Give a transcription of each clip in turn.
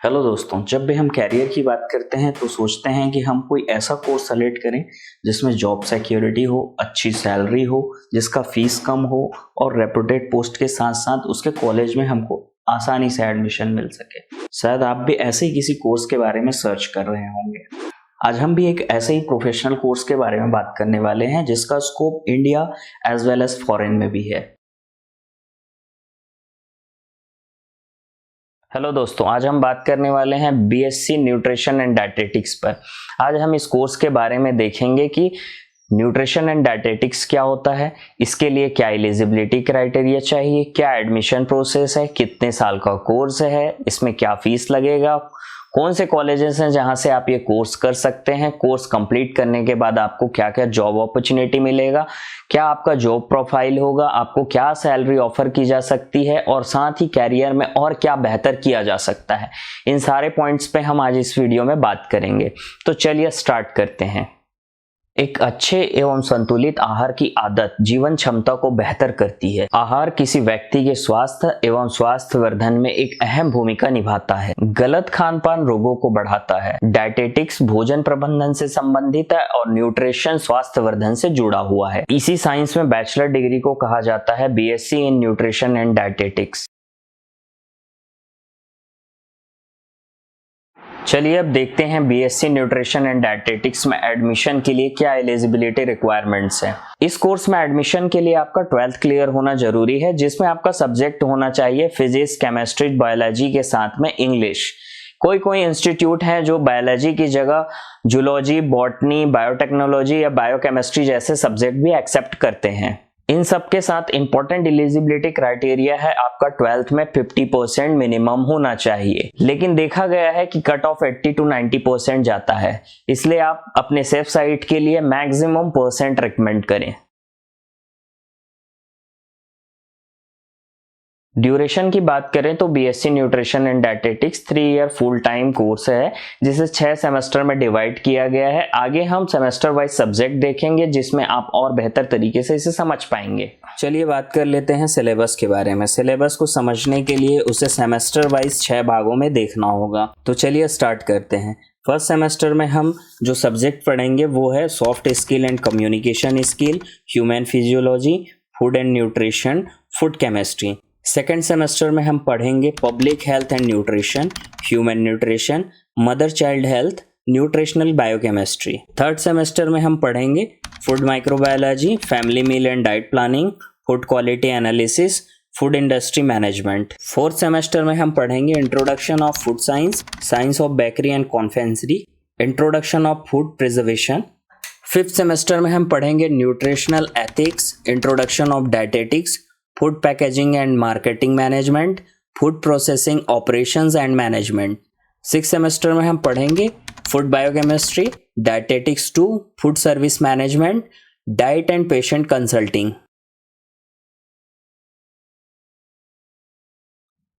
Hello दोस्तों, जब भी हम कैरियर की बात करते हैं तो सोचते हैं कि हम कोई ऐसा कोर्स सेलेक्ट करें जिसमें जॉब सिक्योरिटी हो, अच्छी सैलरी हो, जिसका फीस कम हो और रेपुटेड पोस्ट के साथ साथ उसके कॉलेज में हमको आसानी से एडमिशन मिल सके। शायद आप भी ऐसे ही किसी कोर्स के बारे में सर्च कर रहे होंगे। आज हम भी एक ऐसे ही प्रोफेशनल कोर्स के बारे में बात करने वाले हैं जिसका scope India as well as foreign में भी है। हेलो दोस्तों, आज हम बात करने वाले हैं बीएससी न्यूट्रिशन एंड डाइटेटिक्स पर। आज हम इस कोर्स के बारे में देखेंगे कि न्यूट्रिशन एंड डाइटेटिक्स क्या होता है, इसके लिए क्या एलिजिबिलिटी क्राइटेरिया चाहिए, क्या एडमिशन प्रोसेस है, कितने साल का कोर्स है, इसमें क्या फीस लगेगा, कौन से कॉलेजेस हैं जहां से आप ये कोर्स कर सकते हैं, कोर्स कंप्लीट करने के बाद आपको क्या क्या जॉब अपॉर्चुनिटी मिलेगा, क्या आपका जॉब प्रोफाइल होगा, आपको क्या सैलरी ऑफर की जा सकती है और साथ ही कैरियर में और क्या बेहतर किया जा सकता है। इन सारे पॉइंट्स पे हम आज इस वीडियो में बात करेंगे। तो चलिए स्टार्ट करते हैं। एक अच्छे एवं संतुलित आहार की आदत जीवन क्षमता को बेहतर करती है। आहार किसी व्यक्ति के स्वास्थ्य एवं स्वास्थ्य वर्धन में एक अहम भूमिका निभाता है। गलत खान-पान रोगों को बढ़ाता है। डाइटेटिक्स भोजन प्रबंधन से संबंधित है और न्यूट्रिशन स्वास्थ्य वर्धन से जुड़ा हुआ है। इसी साइंस में बैचलर डिग्री को कहा जाता है BSc in nutrition and dietetics. चलिए अब देखते हैं बीएससी न्यूट्रिशन एंड डाइटेटिक्स में एडमिशन के लिए क्या एलिजिबिलिटी रिक्वायरमेंट्स है। इस कोर्स में एडमिशन के लिए आपका 12th क्लियर होना जरूरी है, जिसमें आपका सब्जेक्ट होना चाहिए फिजिक्स, केमिस्ट्री, बायोलॉजी के साथ में इंग्लिश। कोई इंस्टीट्यूट है जो बायोलॉजी की जगह जूलॉजी, बॉटनी, बायोटेक्नोलॉजी या बायोकेमिस्ट्री जैसे सब्जेक्ट भी एक्सेप्ट करते हैं। इन सब के साथ इंपॉर्टेंट एलिजिबिलिटी क्राइटेरिया है आपका 12th में 50% मिनिमम होना चाहिए, लेकिन देखा गया है कि कट ऑफ 80 to 90% जाता है, इसलिए आप अपने सेफ साइड के लिए मैक्सिमम परसेंट रिकमेंड करें। ड्यूरेशन की बात करें तो BSc nutrition and dietetics 3 year full time course है, जिसे 6 सेमेस्टर में डिवाइड किया गया है। आगे हम सेमेस्टर वाइज सब्जेक्ट देखेंगे जिसमें आप और बेहतर तरीके से इसे समझ पाएंगे। चलिए बात कर लेते हैं सिलेबस के बारे में। सिलेबस को समझने के लिए उसे सेमेस्टर वाइज 6 भागों में देखना होगा। तो चलिए स्टार्ट करते हैं। फर्स्ट सेमेस्टर में हम जो सब्जेक्ट पढ़ेंगे वो है soft skill and communication skill, human physiology, food and nutrition, food chemistry. Second semester में हम पढ़ेंगे public health and nutrition, human nutrition, mother child health, nutritional biochemistry. Third semester में हम पढ़ेंगे food microbiology, family meal and diet planning, food quality analysis, food industry management. Fourth semester में हम पढ़ेंगे introduction of food science, science of bakery and confectionery, introduction of food preservation. Fifth semester में हम पढ़ेंगे nutritional ethics, introduction of dietetics, food packaging and marketing management, food processing operations and management. Six semester में हम पढ़ेंगे food biochemistry, dietetics 2, food service management, diet and patient consulting.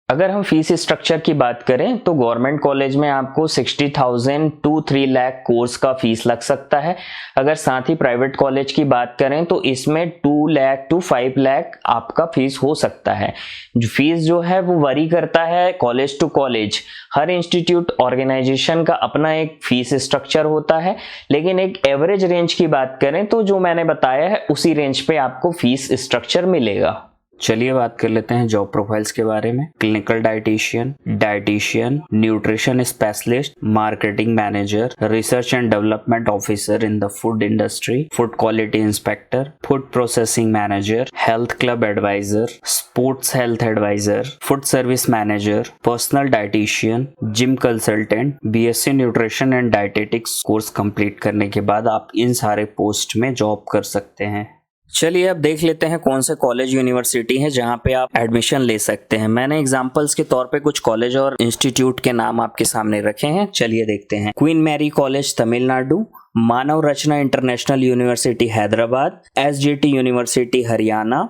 अगर हम fees structure की बात करें तो गवर्नमेंट कॉलेज में आपको 60,000 to 3 लाख कोर्स का फीस लग सकता है। अगर साथ ही प्राइवेट कॉलेज की बात करें तो इसमें 2 लाख to 5 लाख आपका फीस हो सकता है। फीस जो है वो वरी करता है कॉलेज टू कॉलेज। हर इंस्टीट्यूट ऑर्गेनाइजेशन का अपना एक फीस स्ट्रक्चर होता है, लेकिन एक एवरेज रेंज की बात करें तो जो मैंने बताया है उसी रेंज पे आपको फीस स्ट्रक्चर मिलेगा। चलिए बात कर लेते हैं जॉब प्रोफाइल्स के बारे में। Clinical dietitian, nutrition specialist, marketing manager, research and development officer in the food industry, food quality inspector, food processing manager, health club adviser, sports health adviser, food service manager, personal dietitian, gym consultant. BSc nutrition and dietetics course complete करने के बाद आप इन सारे post में job कर सकते हैं। चलिए अब देख लेते हैं कौन से कॉलेज यूनिवर्सिटी है जहां पे आप एडमिशन ले सकते हैं। मैंने एग्जांपल्स के तौर पे कुछ कॉलेज और इंस्टीट्यूट के नाम आपके सामने रखे हैं, चलिए देखते हैं। Queen Mary College Tamil Nadu, Manav Rachna International University Hyderabad, SGT University Haryana,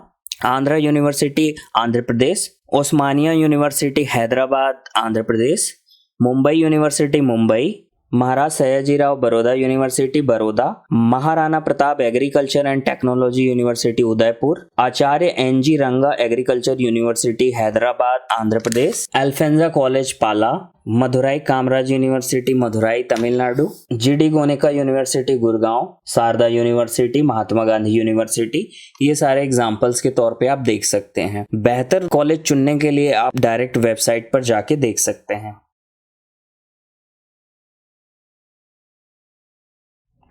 Andhra University Andhra Pradesh, Osmania University Hyderabad Andhra Pradesh, Mumbai University Mumbai, Maharaja Sayajirao Baroda University Baroda, Maharana Pratap Agriculture and Technology University Udaipur, Acharya NG Ranga Agriculture University Hyderabad Andhra Pradesh, Alphonsa College Pala, Madurai Kamaraj University Madurai Tamil Nadu, GD Goenka University Gurgaon, Sharda University, Mahatma Gandhi University. ये सारे एग्जांपल्स के तौर पे आप देख सकते हैं। बेहतर कॉलेज चुनने के लिए आप डायरेक्ट वेबसाइट पर जाके देख सकते हैं।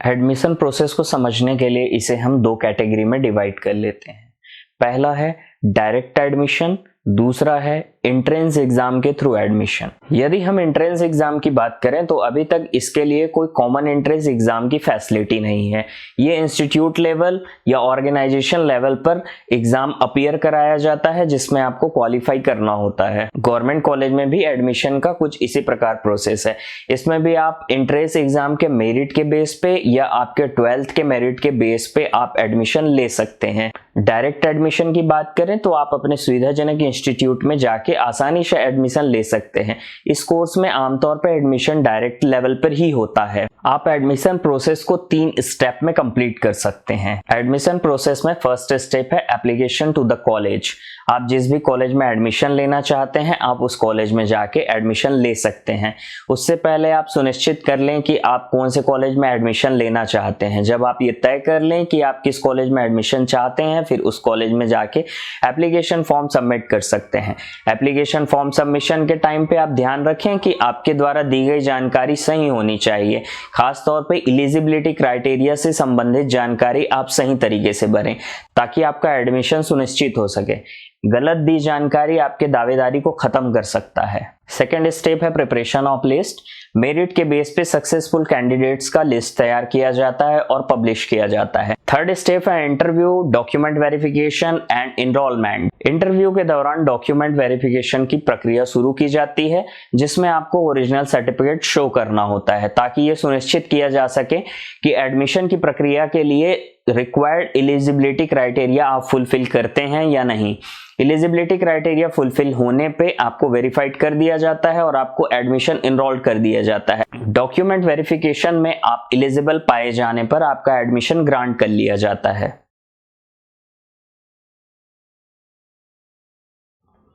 एडमिशन प्रोसेस को समझने के लिए इसे हम दो कैटेगरी में डिवाइड कर लेते हैं। पहला है डायरेक्ट एडमिशन, दूसरा है एंट्रेंस एग्जाम के थ्रू एडमिशन। यदि हम एंट्रेंस एग्जाम की बात करें तो अभी तक इसके लिए कोई कॉमन एंट्रेंस एग्जाम की फैसिलिटी नहीं है। ये इंस्टीट्यूट लेवल या ऑर्गेनाइजेशन लेवल पर एग्जाम अपीयर कराया जाता है जिसमें आपको क्वालिफाई करना होता है। गवर्नमेंट कॉलेज में भी एडमिशन का कुछ इसी प्रकार प्रोसेस है। इसमें भी आप एंट्रेंस एग्जाम के मेरिट के बेस पे या आपके 12th के मेरिट के बेस पे आप एडमिशन ले सकते हैं। डायरेक्ट एडमिशन की बात करें तो आप अपने सुविधाजनक इंस्टीट्यूट में जाके आसानी से एडमिशन ले सकते हैं। इस कोर्स में आमतौर पर एडमिशन डायरेक्ट लेवल पर ही होता है। आप एडमिशन प्रोसेस को 3 स्टेप में कंप्लीट कर सकते हैं। एडमिशन प्रोसेस में फर्स्ट स्टेप है एप्लीकेशन टू द कॉलेज। आप जिस भी कॉलेज में एडमिशन लेना चाहते हैं आप उस कॉलेज में जाके एडमिशन ले सकते हैं। उससे पहले आप सुनिश्चित कर लें कि आप कौन से कॉलेज में एडमिशन लेना चाहते हैं। जब आप ये तय कर लें कि आप किस कॉलेज में एडमिशन चाहते हैं फिर उस कॉलेज में जाके एप्लीकेशन फॉर्म सबमिट कर सकते हैं। एप्लीकेशन फॉर्म सबमिशन के टाइम पे आप ध्यान रखें कि आपके द्वारा दी गई जानकारी सही होनी चाहिए। खास तौर पे एलिजिबिलिटी क्राइटेरिया से संबंधित जानकारी आप सही तरीके से भरें ताकि आपका एडमिशन सुनिश्चित हो सके। गलत दी जानकारी आपके दावेदारी को खत्म कर सकता है। सेकेंड स्टेप है प्रिपरेशन ऑफ लिस्ट। मेरिट के बेस पे सक्सेसफुल कैंडिडेट्स का लिस्ट तैयार किया जाता है और पब्लिश किया जाता है। थर्ड स्टेप है interview, document verification and enrolment. Interview के दौरान डॉक्यूमेंट वेरिफिकेशन की प्रक्रिया शुरू की जाती है जिसमें आपको ओरिजिनल सर्टिफिकेट शो करना होता है ताकि ये सुनिश्चित किया जा सके कि एडमिशन की प्रक्रिया के लिए रिक्वायर्ड एलिजिबिलिटी क्राइटेरिया आप फुलफिल करते हैं या नहीं। एलिजिबिलिटी क्राइटेरिया फुलफिल होने पे आपको वेरीफाइड कर दिया जाता है और आपको एडमिशन एनरोल कर दिया जाता है। डॉक्यूमेंट वेरिफिकेशन में आप एलिजिबल पाए जाने पर आपका एडमिशन ग्रांट कर लिया जाता है।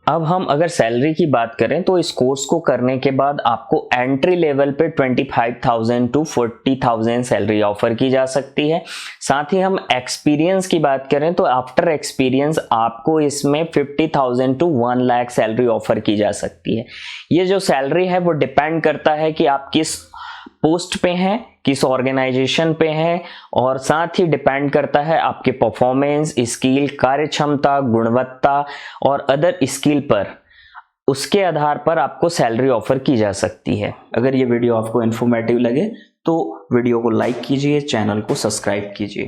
अब हम अगर सैलरी की बात करें तो इस कोर्स को करने के बाद आपको एंट्री लेवल पे 25,000 to 40,000 सैलरी ऑफर की जा सकती है। साथ ही हम एक्सपीरियंस की बात करें तो आफ्टर एक्सपीरियंस आपको इसमें 50,000 to 1 लाख सैलरी ऑफर की जा सकती है। ये जो सैलरी है वो डिपेंड करता है कि आप किस पोस्ट पे हैं, किस ऑर्गेनाइजेशन पे हैं और साथ ही डिपेंड करता है आपके परफॉर्मेंस, स्किल, कार्य क्षमता, गुणवत्ता और अदर स्किल पर। उसके आधार पर आपको सैलरी ऑफर की जा सकती है। अगर ये वीडियो आपको इन्फॉर्मेटिव लगे तो वीडियो को लाइक कीजिए, चैनल को सब्सक्राइब कीजिए।